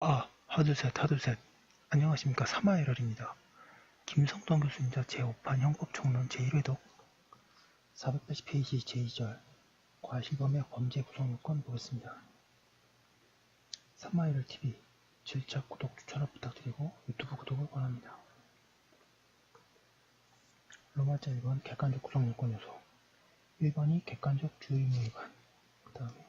하둘셋, 하둘셋. 안녕하십니까. 사마에럴입니다. 김성동 교수님자 제5판 형법총론 제1회독 480페이지 제2절 과실범의 범죄 구성요건 보겠습니다. 사마에럴TV 질책, 구독, 추천을 부탁드리고 유튜브 구독을 권합니다. 로마자 1번 객관적 구성요건 요소 1번이 객관적 주의 의무 위반, 그 다음에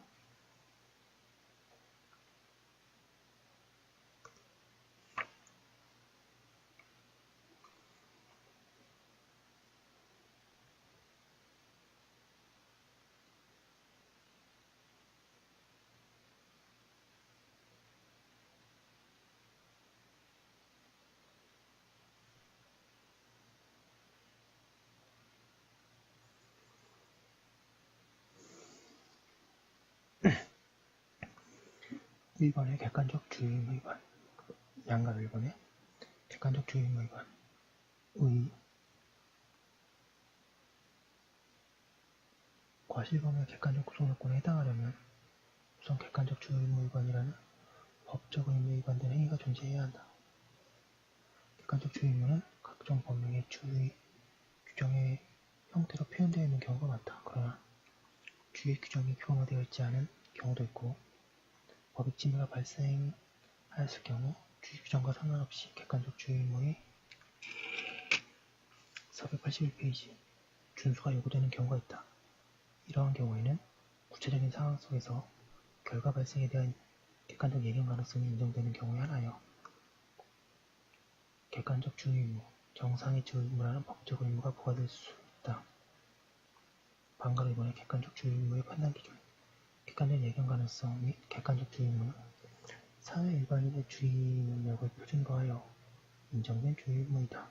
(1번의) 객관적 주의 의무 위반, 양가 1번의 객관적 주의 의무 위반 의 과실범의 객관적 구성요건에 해당하려면 우선 객관적 주의 의무 위반이라는 법적 의무에 위반된 행위가 존재해야 한다. 객관적 주의 의무는 각종 법령의 주의 규정의 형태로 표현되어 있는 경우가 많다. 그러나 주의 규정이 규범화되어 있지 않은 경우도 있고 법익 침해가 발생하였을 경우 주의 규정과 상관없이 객관적 주의 의무의 481페이지 준수가 요구되는 경우가 있다. 이러한 경우에는 구체적인 상황 속에서 결과 발생에 대한 객관적 예견 가능성이 인정되는 경우에 하나여 객관적 주의 의무, 정상의 주의 의무라는 법적 의무가 부과될 수 있다. 방가로 2번의 객관적 주의 의무의 판단 기준, 객관적 예견 가능성 및 객관적 주의 의무는 사회 일반인의 주의 능력을 표준으로 하여 인정된 주의 의무이다.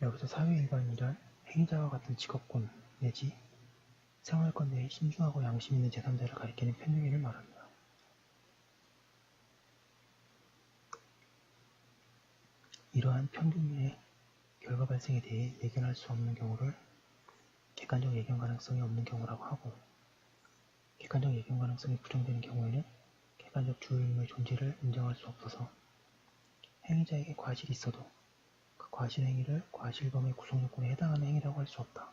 여기서 사회 일반인이란 행위자와 같은 직업군 내지 생활권 내에 신중하고 양심 있는 제3자를 가리키는 편유인을 말합니다. 이러한 편유인의 결과 발생에 대해 예견할 수 없는 경우를 객관적 예견 가능성이 없는 경우라고 하고, 객관적 예견 가능성이 부정되는 경우에는 객관적 주의 의무의 존재를 인정할 수 없어서 행위자에게 과실이 있어도 그 과실 행위를 과실범의 구성요건에 해당하는 행위라고 할 수 없다.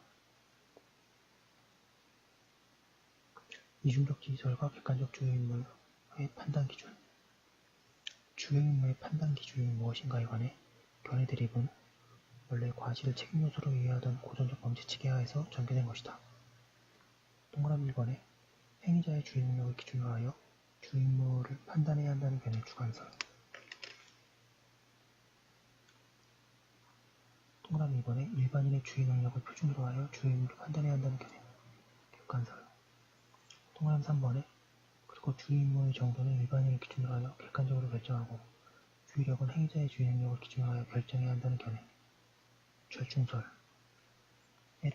이중적 지설과 객관적 주의 의무의 판단 기준, 주의 의무의 판단 기준이 무엇인가에 관해 견해 대립은 원래 과실을 책임 요소로 이해하던 고전적 범죄칙에 하에서 전개된 것이다. 동그라미 1번에 행위자의 주의 능력을 기준으로 하여 주의 의무를 판단해야 한다는 견해 주관설. 동그라미 2번에 일반인의 주의 능력을 표준으로 하여 주의 의무를 판단해야 한다는 견해 객관설. 동그라미 3번에 그리고 주의 의무의 정도는 일반인을 기준으로 하여 객관적으로 결정하고 주의력은 행위자의 주의 능력을 기준으로 하여 결정해야 한다는 견해 절충설의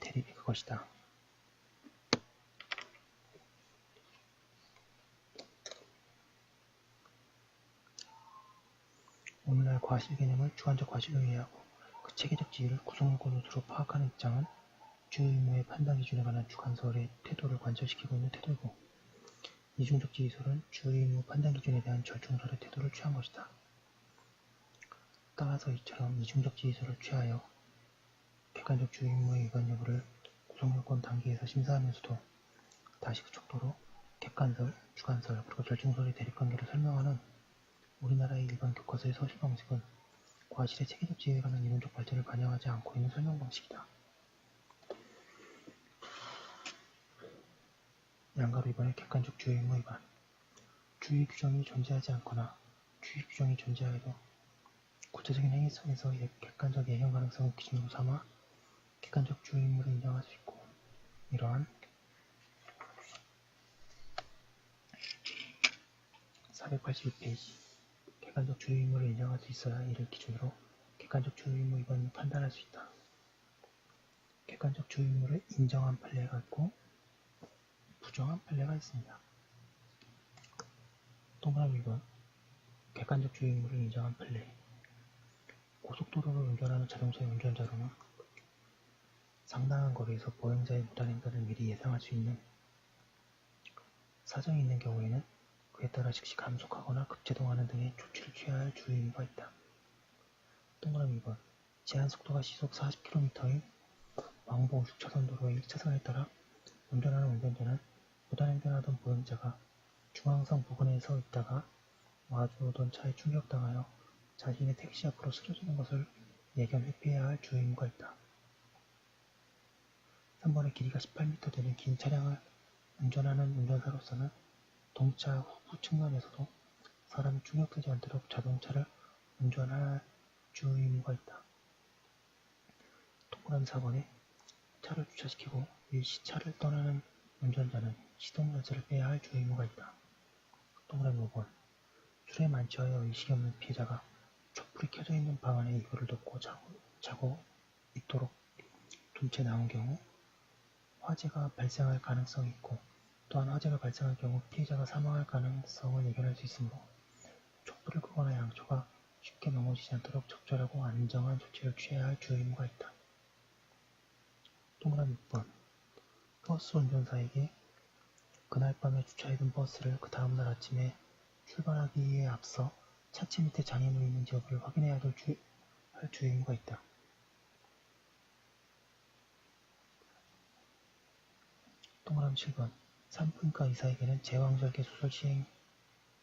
대립이 그것이다. 오늘날 과실 개념을 주관적 과실로 이해하고 그 체계적 지위를 구성요건 요소로 파악하는 입장은 주의 의무의 판단 기준에 관한 주관설의 태도를 관철시키고 있는 태도이고, 이중적 지위설은 주의 의무 판단 기준에 대한 절충설의 태도를 취한 것이다. 따라서 이처럼 이중적 지위설을 취하여 객관적 주의 의무의 위반 여부를 구성요건 단계에서 심사하면서도 다시 그 척도로 객관설, 주관설, 그리고 절충설의 대립관계를 설명하는 우리나라의 일반 교과서의 서술 방식은 과실의 체계적 지위에 관한 이론적 발전을 반영하지 않고 있는 설명 방식이다. 양가로 2번의 객관적 주의 의무 위반, 주의 규정이 존재하지 않거나 주의 규정이 존재하여도 구체적인 행위 속에서 객관적 예견 가능성을 기준으로 삼아 객관적 주의 의무를 인정할 수 있고, 이러한 482페이지 객관적 주의 의무를 인정할 수 있어야 이를 기준으로 객관적 주의 의무 위반을 판단할 수 있다. 객관적 주의 의무를 인정한 판례가 있고 부정한 판례가 있습니다. 동그라미 2번 객관적 주의 의무를 인정한 판례 고속도로를 운전하는 자동차의 운전자로는 상당한 거리에서 보행자의 무단 횡단을 미리 예상할 수 있는 사정이 있는 경우에는 그에 따라 즉시 감속하거나 급제동하는 등의 조치를 취해야 할 주의 의무가 있다. 동그라미 2번 제한속도가 시속 40km인 왕복 6차선 도로의 1차선에 따라 운전하는 운전자는 무단횡단하던 보행자가 중앙선 부근에 서 있다가 마주오던 차에 충격당하여 자신의 택시 앞으로 쓰러지는 것을 예견 회피해야 할 주의 의무가 있다. 3번의 길이가 18m 되는 긴 차량을 운전하는 운전사로서는 동차 후부 측면에서도 사람이 충격되지 않도록 자동차를 운전할 주의 의무가 있다. 동그라미 4번에 차를 주차시키고 일시 차를 떠나는 운전자는 시동 열쇠를 빼야 할 주의 의무가 있다. 동그라미 5번 술에 만취하여 의식이 없는 피해자가 촛불이 켜져 있는 방 안에 이불을 덮고 자고 있도록 둔 채 나온 경우 화재가 발생할 가능성이 있고 또한 화재가 발생할 경우 피해자가 사망할 가능성을 예견할 수 있으므로 촛불을 끄거나 양초가 쉽게 넘어지지 않도록 적절하고 안정한 조치를 취해야 할 주의 의무가 있다. 동그라미 6번 버스 운전사에게 그날 밤에 주차해둔 버스를 그 다음날 아침에 출발하기에 앞서 차체 밑에 장애물이 있는지 여부를 확인해야 할 주의 의무가 있다. 동그라미 7번 산부인과 의사에게는 제왕절개 수술 시행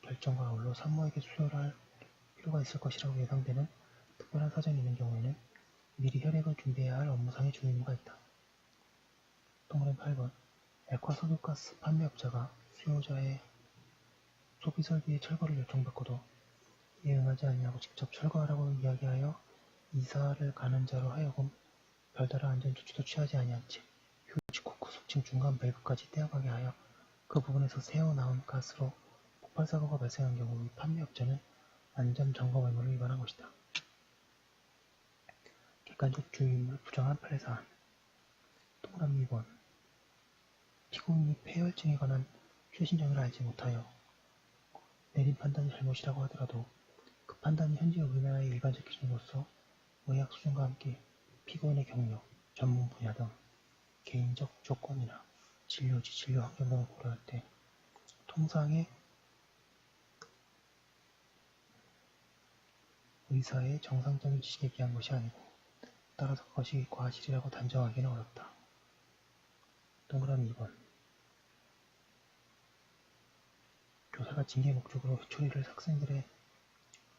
결정과 아울러 산모에게 수술할 필요가 있을 것이라고 예상되는 특별한 사정이 있는 경우에는 미리 혈액을 준비해야 할 업무상의 주의 의무가 있다. 동그라미 8번 액화석유가스 판매업자가 수요자의 소비설비의 철거를 요청받고도 이에 응하지 아니하고 직접 철거하라고 이야기하여 이사를 가는 자로 하여금 별다른 안전조치도 취하지 아니한 채 휴지 코크 속칭 중간 밸브까지 떼어가게 하여 그 부분에서 새어나온 가스로 폭발사고가 발생한 경우 이 판매업자는 안전점검 의무를 위반한 것이다. 객관적 주의 의무를 부정한 판례 사안 동그라미 2번 피고인이 폐혈증에 관한 최신정의를 알지 못하여 내린 판단이 잘못이라고 하더라도 그 판단이 현재 우리나라의 일반적 기준으로서 의학 수준과 함께 피고인의 경력, 전문 분야 등 개인적 조건이나 진료지, 진료 환경 등을 고려할 때 통상의 의사의 정상적인 지식에 비한 것이 아니고 따라서 그것이 과실이라고 단정하기는 어렵다. 동그라미 2번 교사가 징계 목적으로 회초리를 학생들의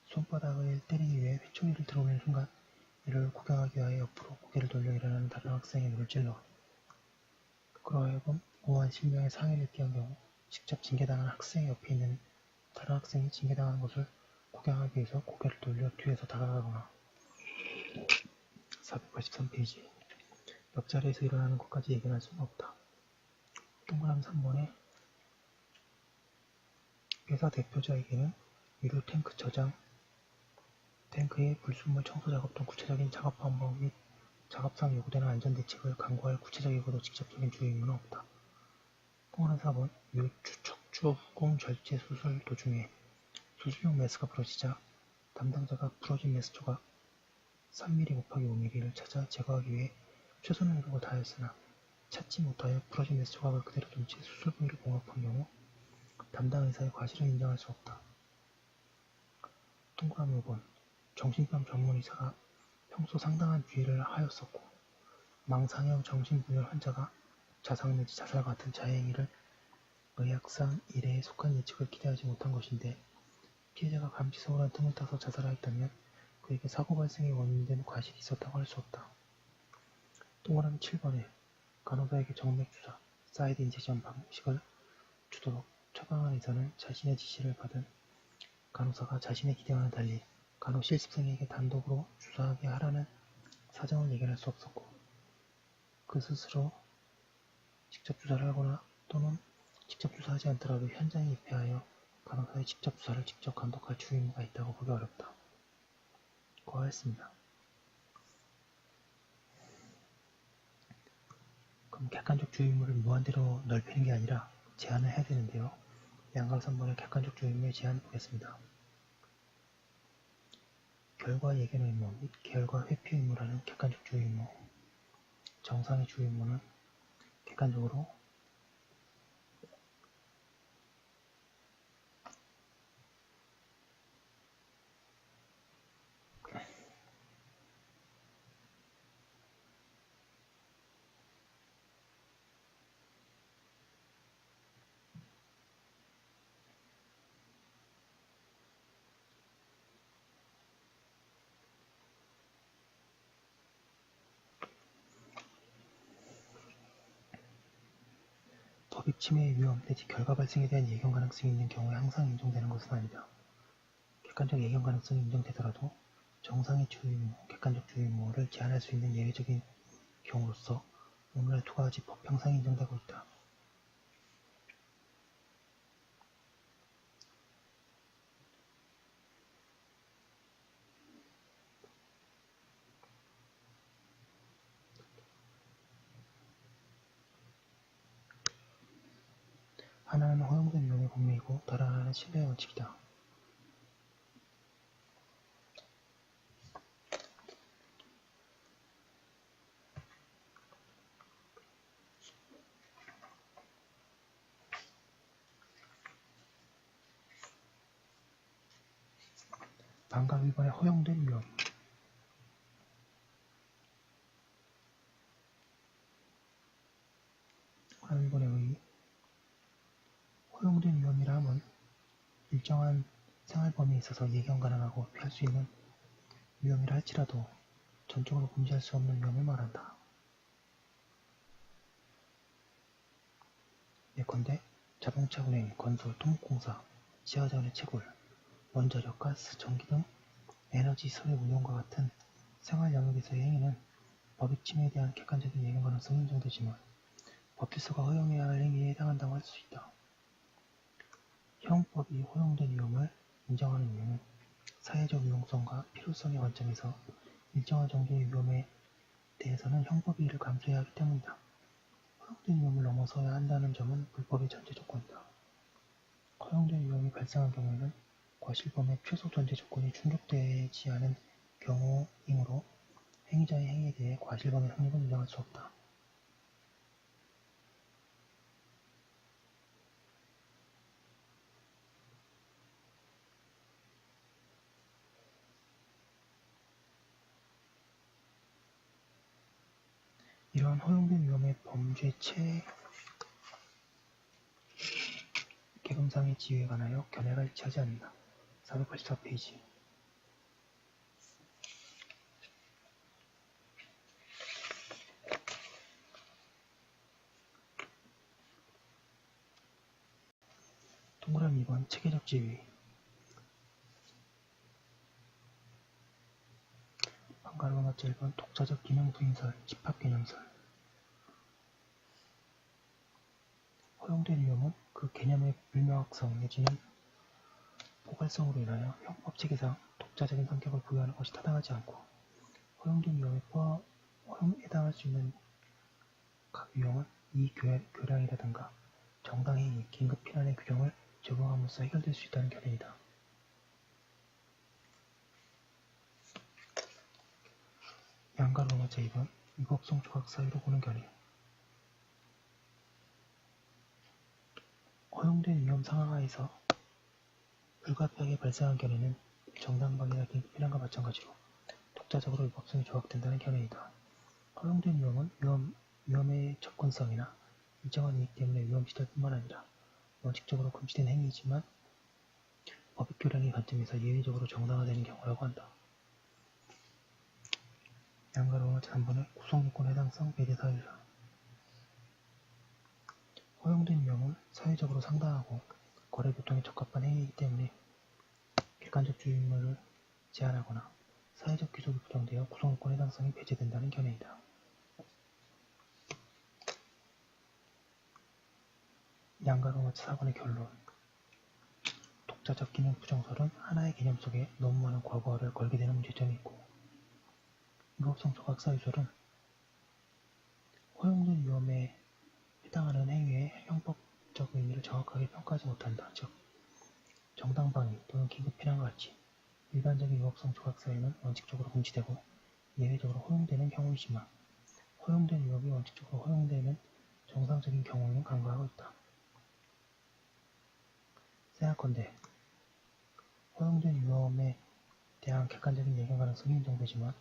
손바닥을 때리기 위해 회초리를 들어올리는 순간 이를 구경하기 위하여 옆으로 고개를 돌려 일어나는 다른 학생의 눈을 찔러 그로 하여금 무한 실명의 상해를 입게 한 경우 직접 징계당한 학생 옆에 있는 다른 학생이 징계당하는 것을 구경하기 위해서 고개를 돌려 뒤에서 다가가거나 483페이지 옆자리에서 일어나는 것까지 예견할 수는 없다. 동그라미 3번에 회사 대표자에게는 유류 탱크 저장, 탱크의 불순물 청소 작업 등 구체적인 작업 방법 및 작업상 요구되는 안전대책을 강구할 구체적이고도 직접적인 주의 의무는 없다. 동그라미 4번 요추, 척추, 후공, 절제 수술 도중에 수술용 메스가 부러지자 담당자가 부러진 메스 조각 3mm 곱하기 5mm를 찾아 제거하기 위해 최선의 노력을 다하였으나 찾지 못하여 부러진 메스 조각을 그대로 둔 채 수술 부위를 봉합한 경우 담당 의사의 과실을 인정할 수 없다. 동그라미 5번 정신병 전문 의사가 평소 상당한 주의를 하였었고 망상형 정신분열 환자가 자상 내지 자살 같은 자해행위를 의학상 이래에 속한 예측을 기대하지 못한 것인데 피해자가 감지서울한 틈을 타서 자살하였다면 그에게 사고 발생의 원인된 과실이 있었다고 할 수 없다. 동그라미 7번에 간호사에게 정맥주사, 사이드 인젝션 방식을 주도록 처방한 의사는 자신의 지시를 받은 간호사가 자신의 기대와는 달리 간호 실습생에게 단독으로 주사하게 하라는 사정을 예견할 수 없었고 그 스스로 직접 주사를 하거나 또는 직접 주사하지 않더라도 현장에 입회하여 간호사의 직접 주사를 직접 감독할 주의 의무가 있다고 보기 어렵다. 고하였습니다. 그럼 객관적 주의 의무를 무한대로 넓히는 게 아니라 제한을 해야 되는데요. 양각 3번의 객관적 주의 의무의 제한 보겠습니다. 결과 예견 의무 및 결과 회피 의무라는 객관적 주의 의무, 정상의 주의 의무는 객관적으로 법익 침해의 위험 내지 결과 발생에 대한 예견 가능성이 있는 경우에 항상 인정되는 것은 아니다. 객관적 예견 가능성이 인정되더라도 정상의 주의 의무, 객관적 주의 의무를 제한할 수 있는 예외적인 경우로서 오늘날 두 가지 법 형상이 인정되고 있다. 하나는 허용된 위험의 본명이고 다른 하나는 신뢰의 원칙이다. 반감 위반에 허용된 위험. 반감 위반에 의의 허용된 위험이라 함은 일정한 생활 범위에 있어서 예견 가능하고 피할 수 있는 위험이라 할지라도 전적으로 금지할 수 없는 위험을 말한다. 예컨대 자동차 운행, 건설, 토목공사, 지하자원의 채굴, 원자력, 가스, 전기 등 에너지 시설의 운용과 같은 생활 영역에서의 행위는 법익 침해에 대한 객관적인 예견 가능성이 인정되지만 법질서가 허용해야 할 행위에 해당한다고 할 수 있다. 형법이 허용된 위험을 인정하는 이유는 사회적 유용성과 필요성의 관점에서 일정한 정도의 위험에 대해서는 형법이 이를 감수해야 하기 때문이다. 허용된 위험을 넘어서야 한다는 점은 불법의 전제 조건이다. 허용된 위험이 발생한 경우에는 과실범의 최소 전제 조건이 충족되지 않은 경우이므로 행위자의 행위에 대해 과실범의 성립은 인정할 수 없다. 이러한 허용된 위험의 범죄 계급상의 지위에 관하여 견해가 일치하지 않는다. 484페이지. 동그라미 2번 체계적 지위. 방가로 번째 1번 독자적 기능 부인설, 집합개념설. 허용된 위험은 그 개념의 불명확성 내지는 포괄성으로 인하여 형법 체계상 독자적인 성격을 부여하는 것이 타당하지 않고 허용된 위험에 해당할 수 있는 각 유형은 이교량이라든가 정당행위, 긴급피난의 규정을 적용함으로써 해결될 수 있다는 견해이다. 양가로 번째 2번 위법성 조각 사유로 보는 견해. 허용된 위험 상황하에서 불가피하게 발생한 견해는 정당방위나 긴급피난과 마찬가지로 독자적으로 위법성이 조각된다는 견해이다. 허용된 위험은 위험의 접근성이나 일정한 이익 때문에 위험 시설뿐만 아니라 원칙적으로 금지된 행위이지만 법익교량의 관점에서 예외적으로 정당화되는 경우라고 한다. 양가로 번째 3번의 구성요건 해당성 배제 사유자. 허용된 위험은 사회적으로 상당하고 거래교통에 적합한 행위이기 때문에 객관적 주의 의무를 제한하거나 사회적 귀속이 부정되어 구성요건 해당성이 배제된다는 견해이다. 양가로 번째 4번의 결론. 독자적 기능 부정설은 하나의 개념 속에 너무 많은 과거어를 걸게 되는 문제점이 있고 위법성 조각 사유설은 허용된 위험에 해당하는 행위의 형법적 의미를 정확하게 평가하지 못한다. 즉 정당방위 또는 긴급피난과 같이 일반적인 위법성 조각사유는 원칙적으로 금지되고 예외적으로 허용되는 경우이지만 허용된 위법이 원칙적으로 허용되는 정상적인 경우에는 간과하고 있다. 생각컨대 허용된 위험에 대한 객관적인 예견 가능성이 인정되지만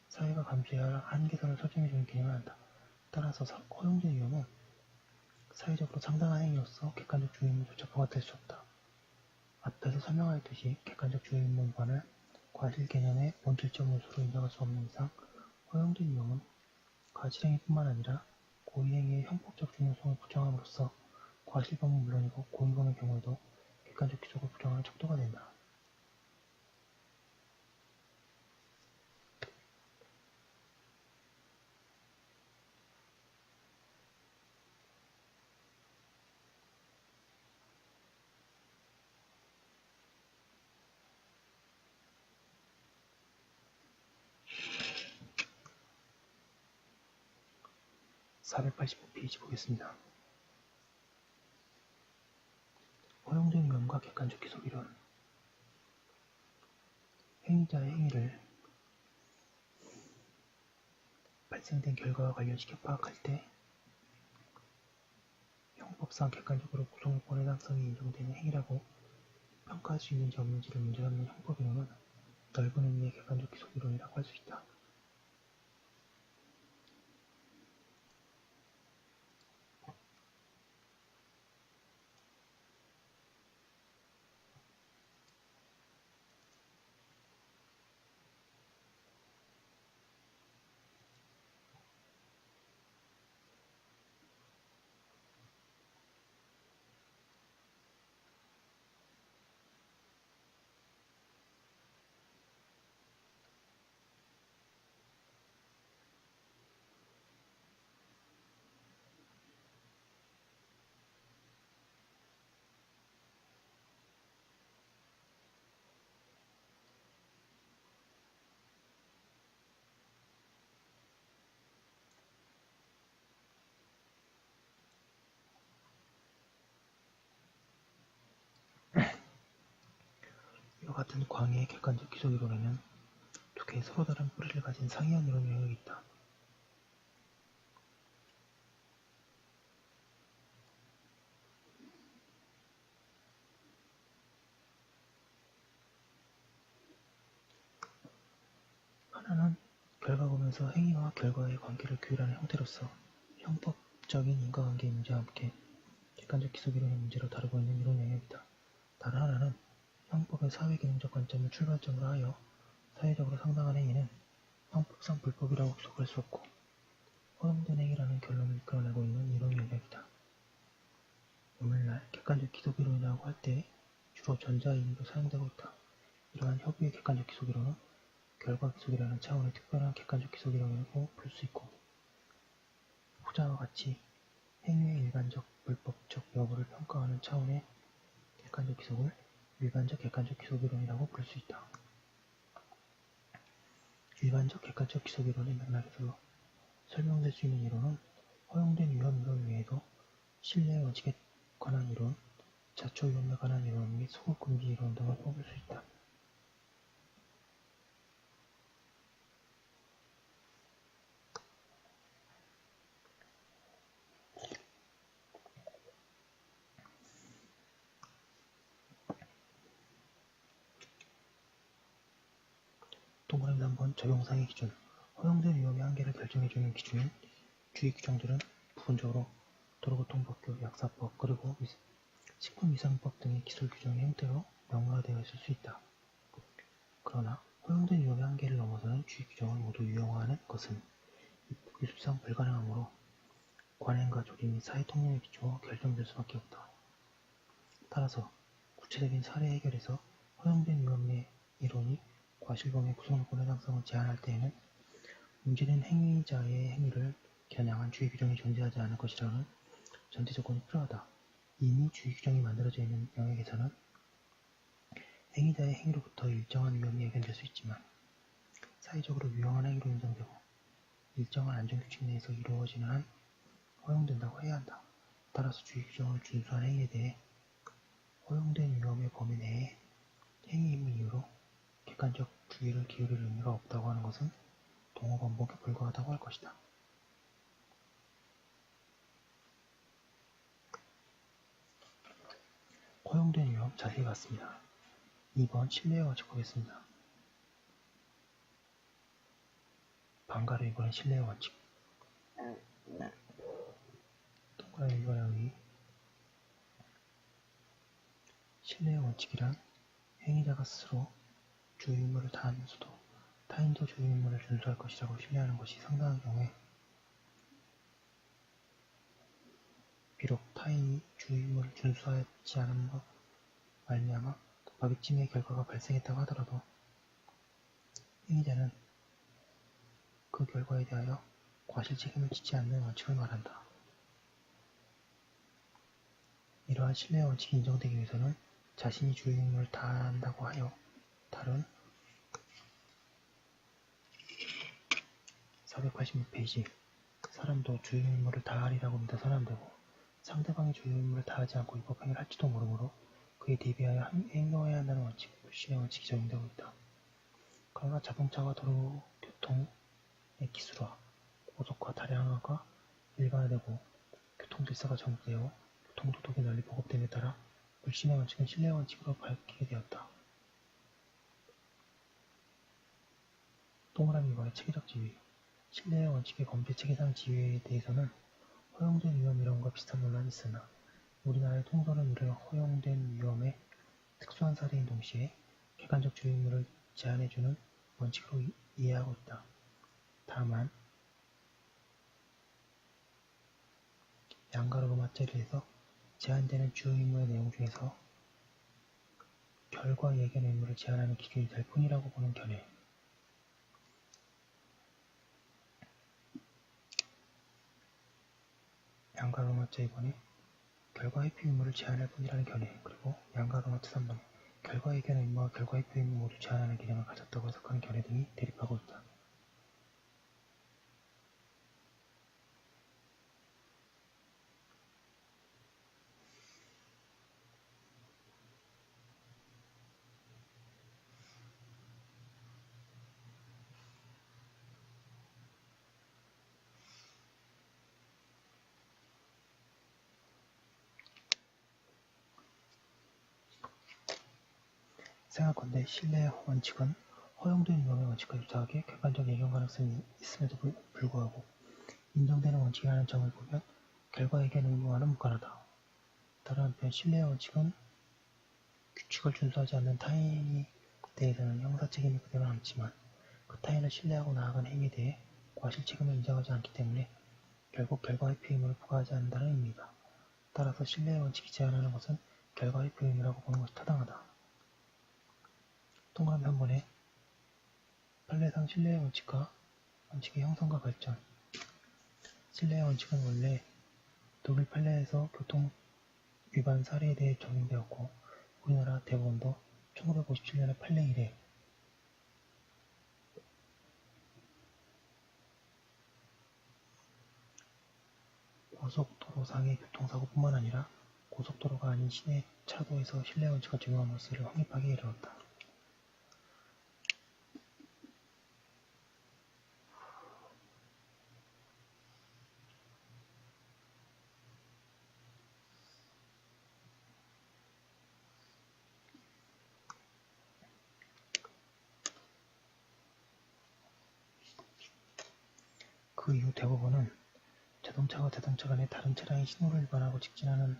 사회가 감수해야 할 한계선을 설정해주는 기능을 한다. 따라서 허용된 위험은 사회적으로 상당한 행위로서 객관적 주의의무조차 부과될 수 없다. 앞에서 설명하였듯이 객관적 주의의무 위반을 과실 개념의 본질적 요소로 인정할 수 없는 이상 허용된 위험은 과실행위뿐만 아니라 고의행위의 형법적 중요성을 부정함으로써 과실범은 물론이고 고의범의 경우에도 객관적 기속을 부정하는 척도가 된다. (485페이지) 보겠습니다. 허용된 위험과 객관적 기속이론. 행위자의 행위를 발생된 결과와 관련시켜 파악할 때 형법상 객관적으로 구성요건의 해당성이 인정되는 행위라고 평가할 수 있는지 없는지를 문제삼는 형법이론은 넓은 의미의 객관적 기속이론이라고 할 수 있다. 이와 같은 광의의 객관적 기속이론에는 두 개의 서로 다른 뿌리를 가진 상이한 이론 영역이 있다. 하나는 결과범에서 행위와 결과의 관계를 규율하는 형태로서 형법적인 인과관계의 문제와 함께 객관적 기속이론의 문제로 다루고 있는 이론 영역이다. 다른 하나는 형법의 사회기능적 관점을 출발점으로 하여 사회적으로 상당한 행위는 형법상 불법이라고 기속할 수 없고 허용된 행위라는 결론을 이끌어내고 있는 이론 영역이다. 오늘날 객관적 기속이론이라고 할 때 주로 전자 의미로 사용되고 있다. 이러한 협의의 객관적 기속이론은 결과 기속이라는 차원의 특별한 객관적 기속이론이라고 볼 수 있고 후자와 같이 행위의 일반적 불법적 여부를 평가하는 차원의 객관적 기속을 일반적 객관적 기속이론이라고 부를 수 있다. 일반적 객관적 기속이론의 맥락에서 설명될 수 있는 이론은 허용된 위험 이론 외에도 신뢰의 원칙에 관한 이론, 자초 위험에 관한 이론 및 소급 금지 이론 등을 뽑을 수 있다. 동그라미 3번 적용상의 기준. 허용된 위험의 한계를 결정해주는 기준인 주의 규정들은 부분적으로 도로교통법규, 약사법, 그리고 식품위생법 등의 기술 규정의 형태로 명문화되어 있을 수 있다. 그러나 허용된 위험의 한계를 넘어서는 주의 규정을 모두 유용화하는 것은 입법기술상 불가능하므로 관행과 조리 및 사회 통념에 기초해 결정될 수밖에 없다. 따라서 구체적인 사례 해결에서 허용된 위험의 이론이 과실범의 구성요건 해당성을 제한할 때에는 문제된 행위자의 행위를 겨냥한 주의 규정이 존재하지 않을 것이라는 전제 조건이 필요하다. 이미 주의 규정이 만들어져 있는 영역에서는 행위자의 행위로부터 일정한 위험이 예견될 수 있지만 사회적으로 유용한 행위로 인정되고 일정한 안전규칙 내에서 이루어지는 한 허용된다고 해야 한다. 따라서 주의 규정을 준수한 행위에 대해 허용된 위험의 범위 내에 행위임의 이유로 객관적 주의를 기울일 의미가 없다고 하는 것은 동호 반복에 불과하다고 할 것이다. 허용된 유형 자세히 봤습니다. 2번 신뢰의 원칙 보겠습니다. 반가로 2번은 신뢰의 원칙. 동그라미 1번의 의의. 신뢰의 원칙이란 행위자가 스스로 주의 의무를 다하면서도 타인도 주의 의무를 준수할 것이라고 신뢰하는 것이 상당한 경우에 비록 타인이 주의 의무를 준수하지 않음으로 말미암아 마비찜의 결과가 발생했다고 하더라도 행위자는 그 결과에 대하여 과실 책임을 지지 않는 원칙을 말한다. 이러한 신뢰의 원칙이 인정되기 위해서는 자신이 주의 의무를 다한다고 하여 다른 486페이지 사람도 주의 의무를 다하리라고 믿어 선언되고 상대방이 주의 의무를 다하지 않고 위법행위를 할지도 모르므로 그에 대비하여 행동해야 한다는 원칙, 불신의 원칙이 적용되고 있다. 그러나 자동차와 도로교통의 기술화, 고속화, 다량화가 일반화되고 교통질서가 정립되어 교통도덕이 널리 보급됨에 따라 불신의 원칙은 신뢰의 원칙으로 바뀌게 되었다. 동그라미 2번의 체계적 지위. 신뢰의 원칙의 범죄 체계상 지위에 대해서는 허용된 위험 이론과 비슷한 논란이 있으나 우리나라의 통설은 이를 허용된 위험의 특수한 사례인 동시에 객관적 주의 의무를 제한해주는 원칙으로 이해하고 있다. 다만 양가로 로마 자리에서 제한되는 주의 의무의 내용 중에서 결과 예견 의무를 제한하는 기준이 될 뿐이라고 보는 견해. 양가 로마자 2번에 결과 회피 의무를 제한할 뿐이라는 견해, 그리고 양가 로마자 3번에 결과 예견 의무와 결과 회피 의무 모두 제한하는 개념을 가졌다고 해석하는 견해 등이 대립하고 있다. 생각컨대 신뢰의 원칙은 허용된 위험의 원칙과 유사하게 객관적 예견 가능성이 있음에도 불구하고 인정되는 원칙이라는 점을 보면 결과 예견 의무와는 무관하다. 다른 한편 신뢰의 원칙은 규칙을 준수하지 않는 타인에 대해서는 형사 책임이 그대로 남지만 그 타인을 신뢰하고 나아간 행위에 대해 과실 책임을 인정하지 않기 때문에 결국 결과 회피 의무를 부과하지 않는다는 의미다. 따라서 신뢰의 원칙이 제한하는 것은 결과 회피 의무라고 보는 것이 타당하다. 동그라미 한 번에 판례상 신뢰의 원칙의 형성과 발전. 신뢰의 원칙은 원래 독일 판례에서 교통 위반 사례에 대해 적용되었고 우리나라 대법원도 1957년의 판례 이래 고속도로상의 교통사고뿐만 아니라 고속도로가 아닌 시내 차도에서 신뢰의 원칙을 적용함으로써 이를 확립하게 이르렀다. 그 이후 대법원은 자동차와 자동차 간에 다른 차량이 신호를 위반하고 직진하는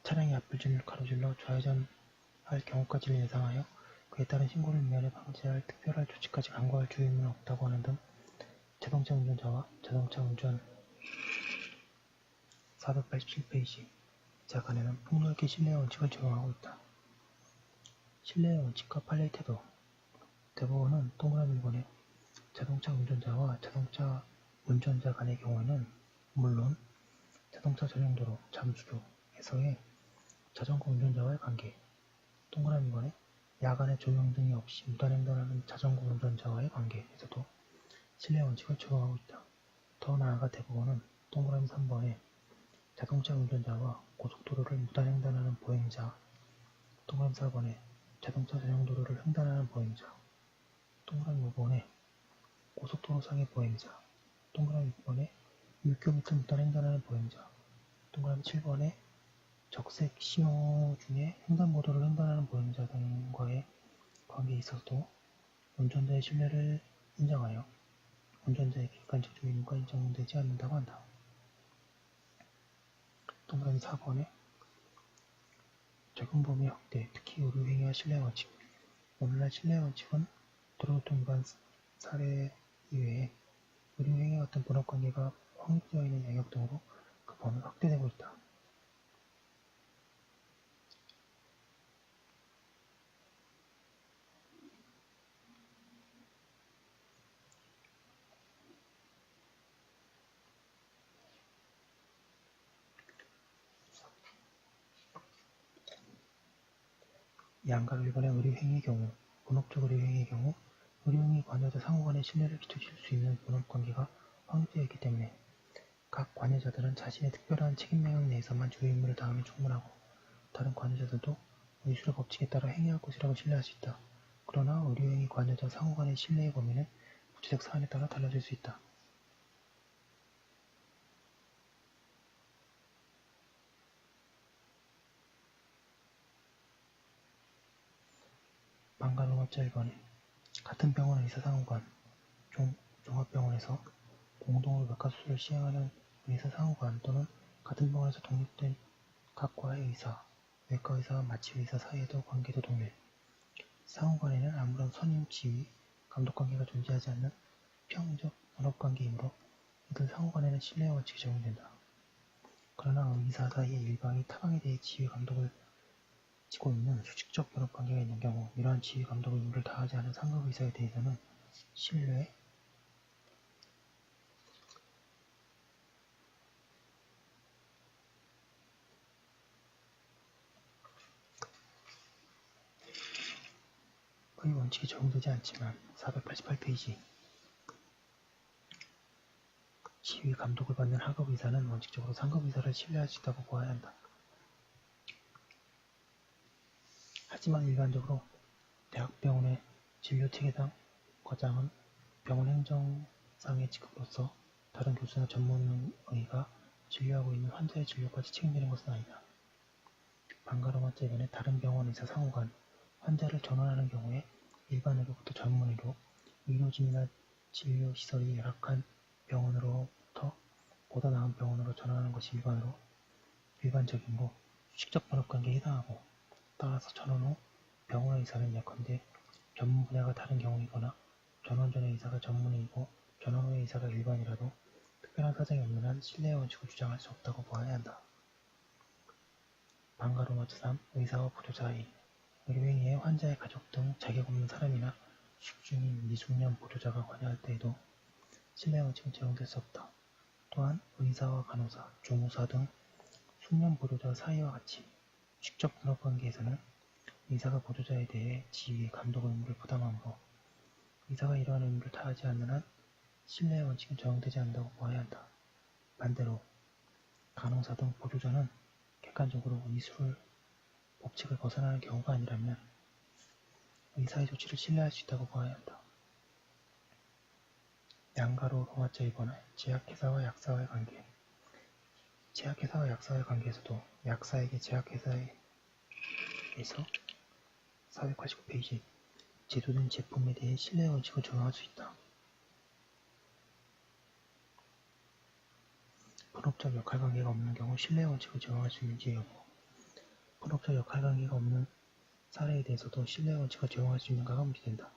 차량이 앞을 가로질러 좌회전할 경우까지를 예상하여 그에 따른 신고를 미연에 방지할 특별할 조치까지 강구할 주의 의무는 없다고 하는 등 자동차 운전자와 자동차 운전 487페이지 자 간에는 폭넓게 신뢰의 원칙을 적용하고 있다. 신뢰의 원칙과 판례의 태도. 대법원은 동그라미 1번에 자동차 운전자와 자동차 운전자 간의 경우에는 물론 자동차 전용도로, 잠수도에서의 자전거 운전자와의 관계, 동그라미 2번에 야간에 조명 등이 없이 무단횡단하는 자전거 운전자와의 관계에서도 신뢰의 원칙을 적용하고 있다. 더 나아가 대법원은 동그라미 3번에 자동차 운전자와 고속도로를 무단횡단하는 보행자. 동그라미 4번에 자동차 전용 도로를 횡단하는 보행자. 동그라미 5번에 고속도로상의 보행자. 동그라미 6번에 물교 밑을 무단횡단하는 보행자. 동그라미 7번에 적색 신호 중에 횡단보도를 횡단하는 보행자 등과의 관계에 있어서도 운전자의 신뢰를 인정하여 운전자의 객관적 주의무가 인정되지 않는다고 한다. 동그라미 4번에 적용 범위 확대, 특히 의료행위와 신뢰원칙. 오늘날 신뢰원칙은 도로교통 위반 사례 이외에 의료행위 같은 본업관계가 확립되어 있는 영역 등으로 그 범위가 확대되고 있다. 양가로 1번의 의료행위의 경우, 본업적 의료행위의 경우 의료행위 관여자 상호 간의 신뢰를 기초실 수 있는 본업관계가 확립되어 있기 때문에 각 관여자들은 자신의 특별한 책임 영역 내에서만 주요 임무를 다하면 충분하고 다른 관여자들도 의술의 법칙에 따라 행해할 것이라고 신뢰할 수 있다. 그러나 의료행위 관여자 상호 간의 신뢰의 범위는 구체적 사안에 따라 달라질 수 있다. 방간호업자 1번에 같은 병원 의사상호간, 종합병원에서 공동으로 외과수술을 시행하는 의사상호간 또는 같은 병원에서 독립된 각 과의 의사, 외과의사와 마취의사 사이에도 관계도 동일. 상호간에는 아무런 선임, 지휘, 감독관계가 존재하지 않는 평적 본업관계이므로 이들 상호간에는 신뢰 원칙이 적용된다. 그러나 의사 사이의 일방이 타방에 대해 지휘 감독을 지고 있는 수직적 본업관계가 있는 경우 이러한 지휘 감독 의무를 다하지 않은 상급 의사에 대해서는 신뢰, 의 원칙이 적용되지 않지만 488페이지 지휘 감독을 받는 하급 의사는 원칙적으로 상급 의사를 신뢰할 수 있다고 보아야 한다. 하지만 일반적으로 대학병원의 진료체계당 과장은 병원 행정상의 직급으로서 다른 교수나 전문의가 진료하고 있는 환자의 진료까지 책임지는 것은 아니다. 방가로마자 1번에 다른 병원 의사 상호간 환자를 전환하는 경우에 일반 의료부터 전문의로 의료진이나 진료시설이 열악한 병원으로부터 보다 나은 병원으로 전환하는 것이 일반적이므로 수직적 번업관계에 해당하고 따라서 전환 후 병원 의사는 예컨대 전문 분야가 다른 경우이거나 전환 전의 의사가 전문의이고 전환 후의 의사가 일반이라도 특별한 사정이 없는 한 신뢰의 원칙을 주장할 수 없다고 보아야 한다. 방가로마트 3. 의사와 보조자의 의료행위에 환자의 가족 등 자격 없는 사람이나 숙중인 미숙년 보조자가 관여할 때에도 신뢰의 원칙은 적용될 수 없다. 또한 의사와 간호사, 조무사 등 숙련 보조자 사이와 같이 수직적 분업관계에서는 의사가 보조자에 대해 지휘, 감독 의무를 부담하므로 의사가 이러한 의무를 다하지 않는 한 신뢰의 원칙은 적용되지 않는다고 보아야 한다. 반대로 간호사 등 보조자는 객관적으로 의술 법칙을 벗어나는 경우가 아니라면 의사의 조치를 신뢰할 수 있다고 보아야 한다. 양가로 로마자 2번의 제약회사와 약사와의 관계. 제약회사와 약사와의 관계에서도 약사에게 제약회사에서 489페이지 제조된 제품에 대해 신뢰 원칙을 적용할 수 있다. 본업적 역할관계가 없는 경우 신뢰 원칙을 적용할 수 있는지 여부. 본업적 역할관계가 없는 사례에 대해서도 신뢰 원칙을 적용할 수 있는가가 문제된다.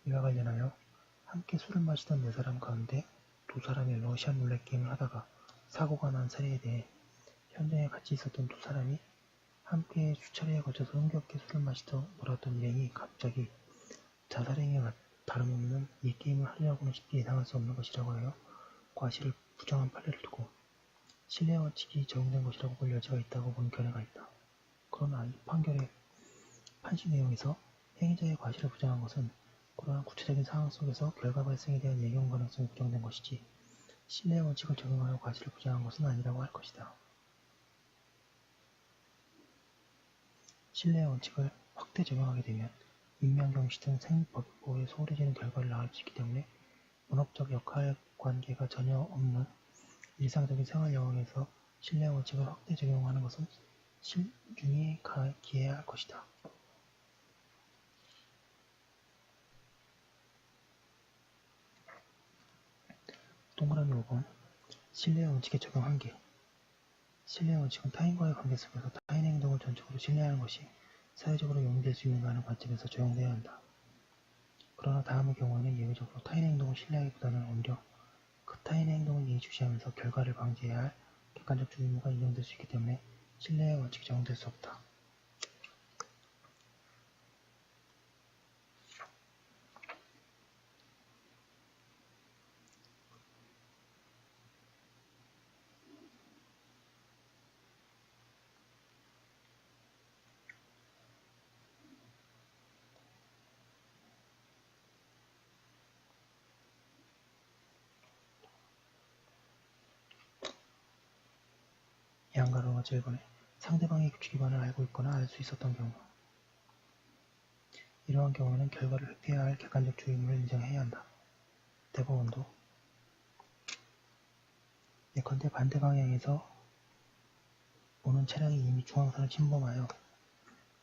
이와 관련하여 함께 술을 마시던 4사람 가운데 2사람이 러시안 룰렛 게임을 하다가 사고가 난 사례에 대해 현장에 같이 있었던 2사람이 함께 수차례에 걸쳐서 흥겹게 술을 마시다 놀았던 일행이 갑자기 자살행위와 다름없는 이 게임을 하려고는 쉽게 예상할 수 없는 것이라고 하여 과실을 부정한 판례를 두고 신뢰 원칙이 적용된 것이라고 볼 여지가 있다고 본 견해가 있다. 그러나 이 판결의 판시 내용에서 행위자의 과실을 부정한 것은 그러한 구체적인 상황 속에서 결과 발생에 대한 예견 가능성이 부정된 것이지 신뢰의 원칙을 적용하여 과실을 부정한 것은 아니라고 할 것이다. 신뢰의 원칙을 확대 적용하게 되면 인명경시 등 생법보호에 소홀해지는 결과를 낳을 수 있기 때문에 문법적 역할관계가 전혀 없는 일상적인 생활 영역에서 신뢰의 원칙을 확대 적용하는 것은 신중히 기해야 할 것이다. 동그라미 5번 신뢰의 원칙의 적용 한계. 신뢰의 원칙은 타인과의 관계 속에서 타인의 행동을 전적으로 신뢰하는 것이 사회적으로 용인될 수 있는가 하는 관점에서 적용되어야 한다. 그러나 다음의 경우에는 예외적으로 타인의 행동을 신뢰하기보다는 오히려 그 타인의 행동을 예의주시하면서 결과를 방지해야 할 객관적 주의무가 인정될 수 있기 때문에 신뢰의 원칙이 적용될 수 없다. 양가로와 7번에 상대방의 규칙 위반을 알고 있거나 알 수 있었던 경우. 이러한 경우에는 결과를 회피해야 할 객관적 주의무를 인정해야 한다. 대법원도 예컨대 반대 방향에서 오는 차량이 이미 중앙선을 침범하여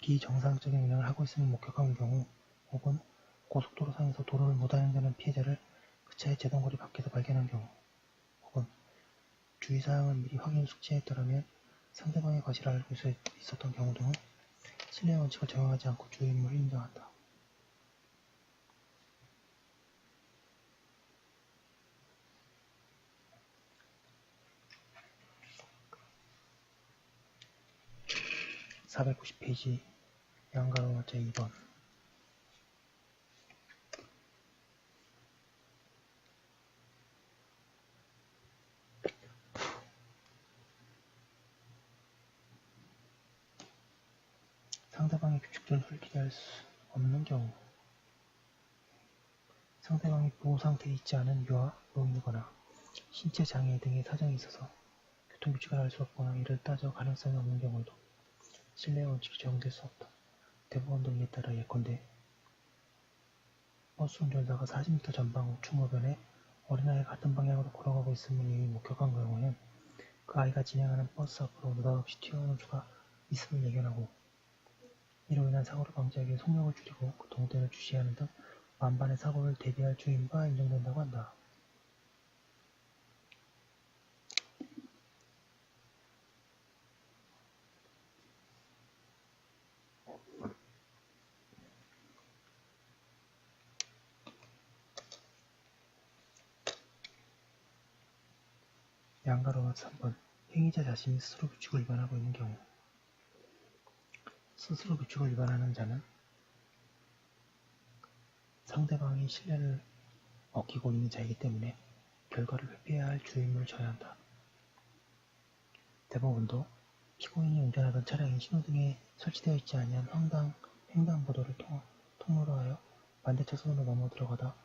비정상적인 운행을 하고 있음을 목격한 경우 혹은 고속도로상에서 도로를 못 운행하는 피해자를 그 차의 제동거리 밖에서 발견한 경우 혹은 주의사항을 미리 확인 숙지했더라면 상대방의 과실을 알고 있었던 경우 등은 신뢰의 원칙을 적용하지 않고 주의무를 인정한다. (490페이지) 양가로마자 2번 상대방의 규칙 준수를 기대할 수 없는 경우 상대방이 보호상태에 있지 않은 유아, 노인이거나 신체 장애 등의 사정이 있어서 교통규칙을 알 수 없거나 이를 따져 가능성이 없는 경우에도 신뢰의 원칙이 적용될 수 없다. 대법원도 이에 따라 예컨대 버스 운전사가 40m 전방 우측로변에 어린아이가 같은 방향으로 걸어가고 있음을 이미 목격한 경우에는 그 아이가 진행하는 버스 앞으로 느닷없이 튀어오는 수가 있음을 예견하고 이로 인한 사고를 방지하기 위해 속력을 줄이고 그 동대를 주시하는 등 만반의 사고를 대비할 주의무가 인정된다고 한다. 양가로와 3번 행위자 자신이 스스로 규칙을 위반하고 있는 경우 스스로 규칙을 위반하는 자는 상대방이 신뢰를 어기고 있는 자이기 때문에 결과를 회피해야 할 주의무를 져야 한다. 대법원도 피고인이 운전하던 차량이 신호등에 설치되어 있지 아니한 횡단보도를 통로로 하여 반대 차선으로 넘어 들어가다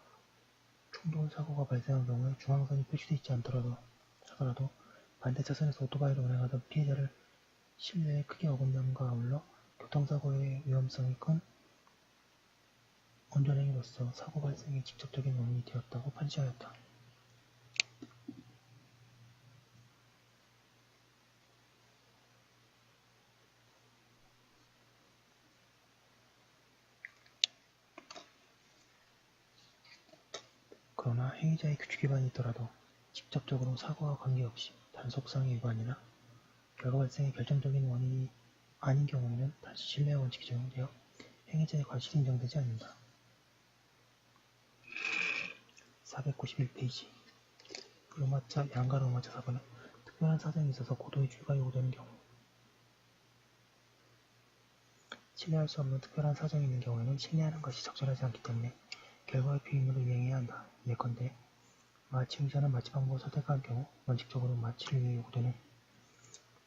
충돌 사고가 발생한 경우에 중앙선이 표시되어 있지 않더라도 반대 차선에서 오토바이를 운행하던 피해자를 실내에 크게 어긋남과 아울러 교통사고의 위험성이 큰 운전행위로서 사고 발생의 직접적인 원인이 되었다고 판시하였다. 그러나 행위자의 규칙 위반이 있더라도 직접적으로 사고와 관계없이 단속상의 위반이나 결과 발생의 결정적인 원인이 아닌 경우에는 다시 신뢰의 원칙이 적용되어 행위자의 과실이 인정되지 않는다. 491페이지 양가 로마자 4번은 특별한 사정이 있어서 고도의 주의가 요구되는 경우 신뢰할 수 없는 특별한 사정이 있는 경우에는 신뢰하는 것이 적절하지 않기 때문에 결과의 피임으로 이행해야 한다. 예컨대 마취 의사는 마취 방법을 선택할 경우 원칙적으로 마취를 위해 요구되는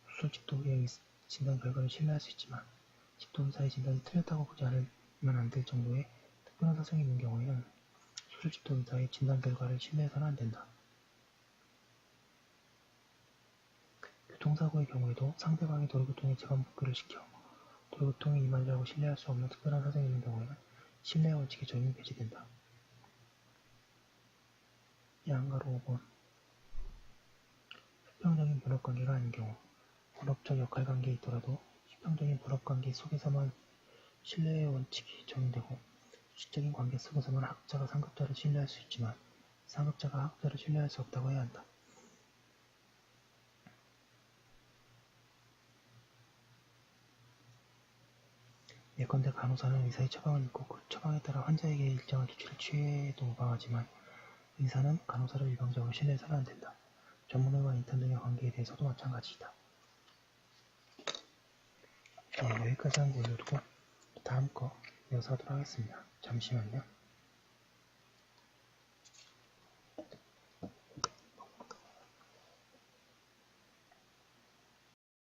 수술 집도 의사의 진단 결과를 신뢰할 수 있지만 집도 의사의 진단이 틀렸다고 보지 않으면 안 될 정도의 특별한 사정이 있는 경우에는 수술 집도 의사의 진단 결과를 신뢰해서는 안 된다. 교통사고의 경우에도 상대방이 도로교통에 재반복구를 시켜 도로교통에 임하려고 신뢰할 수 없는 특별한 사정이 있는 경우에는 신뢰의 원칙의 적용이 배제된다. 양가로 5번. 수평적인 분업관계가 아닌 경우 분업적 역할관계에 있더라도 수평적인 분업관계 속에서만 신뢰의 원칙이 적용되고 수직적인 관계 속에서만 하급자가 상급자를 신뢰할 수 있지만 상급자가 하급자를 신뢰할 수 없다고 해야 한다. 예컨대 간호사는 의사의 처방을 믿고 그 처방에 따라 환자에게 일정한 조치를 취해도 무방하지만 의사는 간호사를 일방적으로 신뢰해서는 안 된다. 전문의와 인턴 등의 관계에 대해서도 마찬가지이다. 네, 여기까지 한번 올려두고 다음 거 이어서 하도록 하겠습니다. 잠시만요.